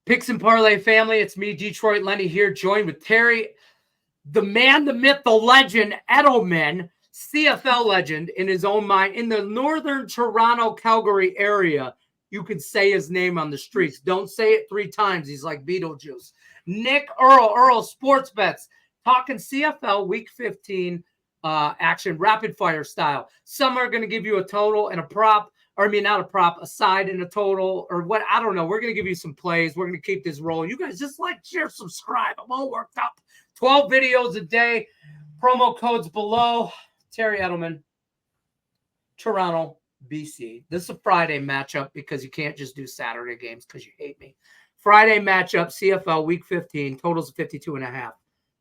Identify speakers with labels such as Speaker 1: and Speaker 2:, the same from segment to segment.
Speaker 1: Picks and Parlay family, it's me, Detroit Lenny here, joined with Terry, the man, the myth, the legend, Edelman, CFL legend in his own mind, in the northern Toronto, Calgary area. You can say his name on the streets. Don't say it 3 times. He's like Beetlejuice. Nick Earl, Sports Bets, talking CFL Week 15 action, rapid fire style. Some are going to give you a total and a prop. Or I mean, not a prop, a side and a total, or what, I don't know. We're going to give you some plays. We're going to keep this rolling. You guys just like, share, subscribe. I'm all worked up. 12 videos a day. Promo codes below. Terry Edelman, Toronto, BC. This is a Friday matchup because you can't just do Saturday games because you hate me. Friday matchup, CFL Week 15, totals of 52.5.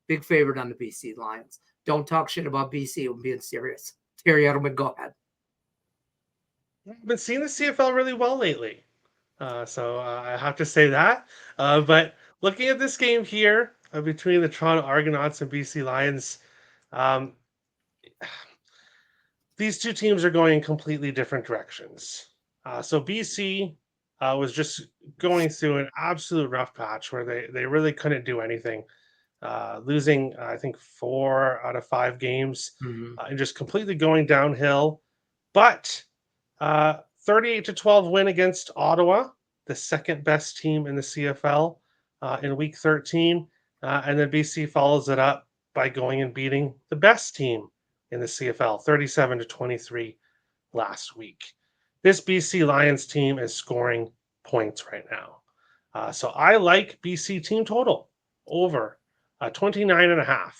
Speaker 1: Big favorite on the BC Lions. Don't talk shit about BC. I'm being serious. Terry Edelman, go ahead.
Speaker 2: I've been seeing the CFL really well lately. So I have to say that. But looking at this game here between the Toronto Argonauts and BC Lions, um, these two teams are going in completely different directions. So BC was just going through an absolute rough patch where they really couldn't do anything, losing, I think, 4 out of 5 games and just completely going downhill. But 38-12 win against Ottawa, the second best team in the CFL in Week 13. And then BC follows it up by going and beating the best team in the CFL, 37-23 last week. This BC Lions team is scoring points right now. So I like BC team total over 29.5.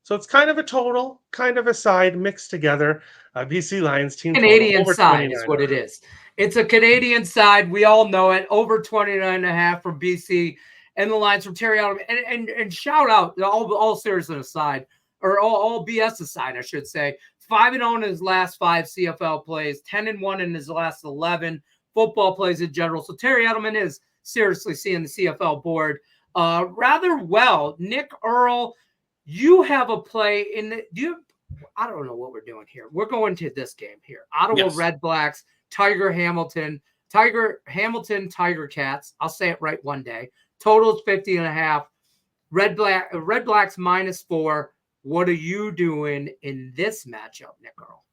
Speaker 2: So it's kind of a total, kind of a side mixed together. BC Lions team
Speaker 1: Canadian
Speaker 2: total over
Speaker 1: side is what it is. It's a Canadian side. We all know it. Over 29.5 from BC and the Lions from Terry Edelman. And shout out, all seriousness aside, or all BS aside, I should say. 5-0 in his last 5 CFL plays, 10-1 in his last 11 football plays in general. So Terry Edelman is seriously seeing the CFL board rather well. Nick Earl, you have a play in the I don't know what we're doing here. We're going to this game here. Ottawa Redblacks, Tiger Cats. I'll say it right one day. Totals 50.5. Redblacks -4. What are you doing in this matchup, Nick Earl?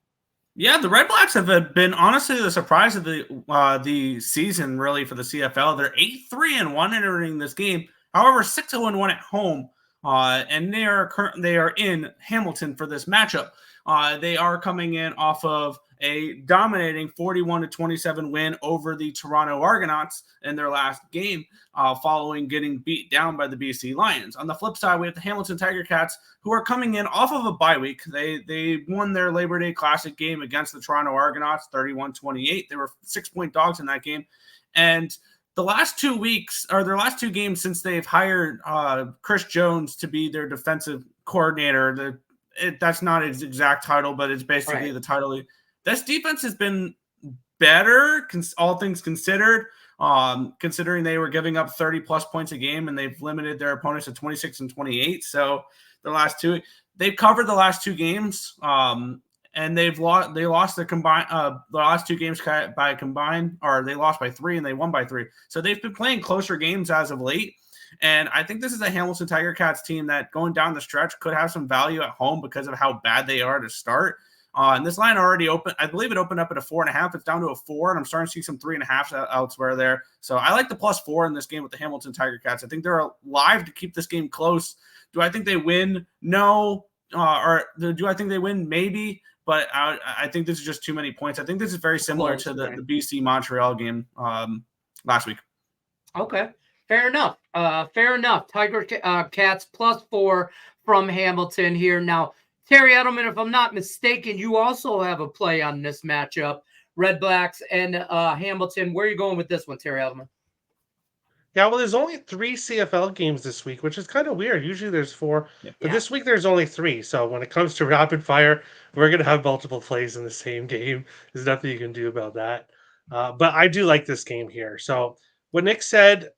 Speaker 3: Yeah, the Redblacks have been honestly the surprise of the season, really, for the CFL. They're 8-3-1 entering this game. However, 6-1 at home. And they are in Hamilton for this matchup. They are coming in off of a dominating 41-27 win over the Toronto Argonauts in their last game, following getting beat down by the BC Lions. On the flip side, we have the Hamilton Tiger Cats, who are coming in off of a bye week. They won their Labor Day Classic game against the Toronto Argonauts, 31-28. They were 6-point dogs in that game, and the last 2 weeks, or their last 2 games since they've hired Chris Jones to be their defensive coordinator, that's not his exact title, but it's basically the title. This defense has been better, all things considered, considering they were giving up 30-plus points a game, and they've limited their opponents to 26 and 28. So they've covered the last 2 games. And they lost their the last 2 games by combined, or they lost by 3 and they won by 3. So they've been playing closer games as of late. And I think this is a Hamilton Tiger Cats team that going down the stretch could have some value at home because of how bad they are to start. And this line already opened, I believe it opened up at a 4.5. It's down to a 4, and I'm starting to see some 3.5 elsewhere there. So I like the +4 in this game with the Hamilton Tiger Cats. I think they're alive to keep this game close. Do I think they win? No. Or do I think they win? Maybe. But I think this is just too many points. I think this is very similar to the BC Montreal game last week.
Speaker 1: Okay, fair enough. Tiger Cats +4 from Hamilton here. Now, Terry Edelman, if I'm not mistaken, you also have a play on this matchup, Redblacks and Hamilton. Where are you going with this one, Terry Edelman?
Speaker 2: Yeah, well, there's only 3 CFL games this week, which is kind of weird. Usually there's 4, but this week there's only 3. So when it comes to rapid fire, we're going to have multiple plays in the same game. There's nothing you can do about that. But I do like this game here. So what Nick said,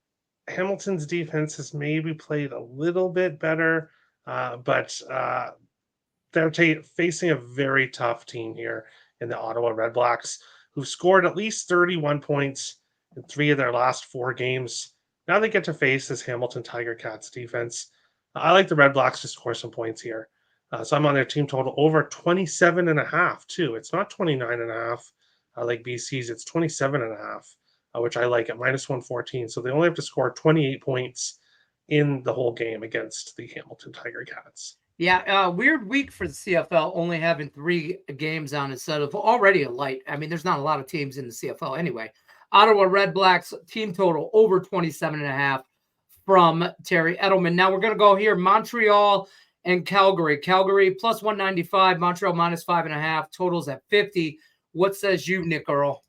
Speaker 2: Hamilton's defense has maybe played a little bit better, but they're facing a very tough team here in the Ottawa Redblacks, who've scored at least 31 points in 3 of their last 4 games Now they get to face this Hamilton Tiger Cats defense. I like the Redblacks to score some points here. So I'm on their team total over 27.5 too. It's not 29.5 like BC's. It's 27.5, which I like at -114. So they only have to score 28 points in the whole game against the Hamilton Tiger Cats.
Speaker 1: Yeah, weird week for the CFL, only having 3 games on instead of already a light. I mean, there's not a lot of teams in the CFL anyway. Ottawa Redblacks team total over 27.5 from Terry Edelman. Now we're going to go here, Montreal and Calgary. Calgary plus 195, Montreal minus 5.5, totals at 50. What says you, Nick Earl?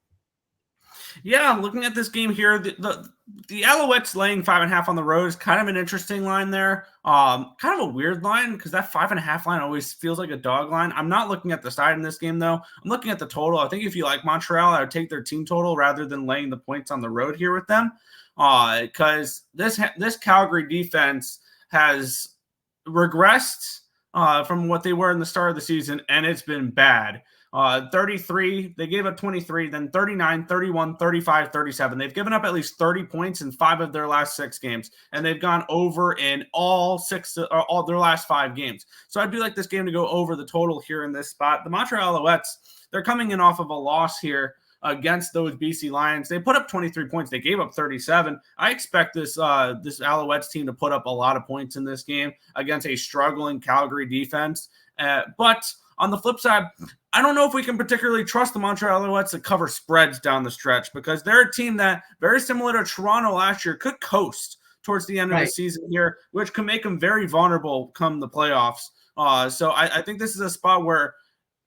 Speaker 3: Yeah, looking at this game here, the Alouettes laying 5.5 on the road is kind of an interesting line there. Kind of a weird line because that 5.5 line always feels like a dog line. I'm not looking at the side in this game though. I'm looking at the total. I think if you like Montreal, I would take their team total rather than laying the points on the road here with them. Because this Calgary defense has regressed from what they were in the start of the season, and it's been bad. 33, they gave up 23, then 39, 31, 35, 37. They've given up at least 30 points in 5 of their last 6 games, and they've gone over in all their last 5 games. So I do like this game to go over the total here in this spot. The Montreal Alouettes, they're coming in off of a loss here against those BC Lions. They put up 23 points. They gave up 37. I expect this Alouettes team to put up a lot of points in this game against a struggling Calgary defense. But on the flip side, I don't know if we can particularly trust the Montreal Alouettes to cover spreads down the stretch because they're a team that, very similar to Toronto last year, could coast towards the end of the season here, which can make them very vulnerable come the playoffs. So I think this is a spot where,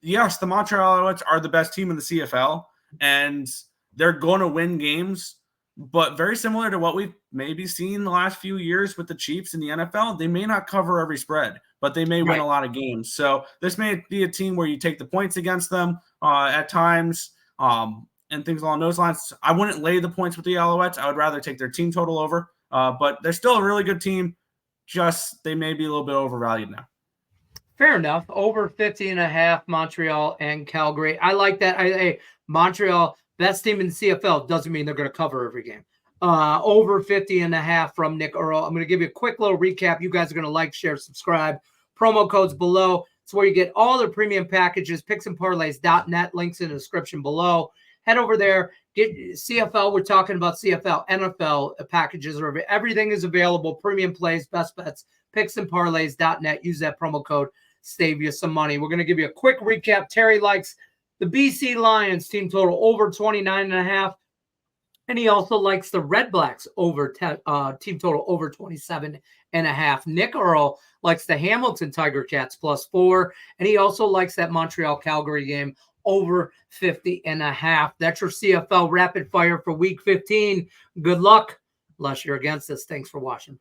Speaker 3: yes, the Montreal Alouettes are the best team in the CFL, and they're going to win games, but very similar to what we've maybe seen the last few years with the Chiefs in the NFL, they may not cover every spread, but they may win a lot of games. So this may be a team where you take the points against them at times and things along those lines. I wouldn't lay the points with the Alouettes. I would rather take their team total over, but they're still a really good team. Just they may be a little bit overvalued now.
Speaker 1: Fair enough. Over 50.5, Montreal and Calgary. I like that. Montreal, best team in the CFL, doesn't mean they're going to cover every game. Over 50.5 from Nick Earl. I'm going to give you a quick little recap. You guys are going to like, share, subscribe. Promo codes below. It's where you get all the premium packages, picksandparlays.net. Links in the description below. Head over there. Get CFL. We're talking about CFL, NFL packages. Everything is available. Premium plays, best bets, picksandparlays.net. Use that promo code. Save you some money. We're going to give you a quick recap. Terry likes the BC Lions team total over 29.5. And he also likes the Redblacks over team total over 27.5. Nick Earl likes the Hamilton Tiger Cats +4. And he also likes that Montreal Calgary game over 50.5. That's your CFL rapid fire for week 15. Good luck, unless you're against us. Thanks for watching.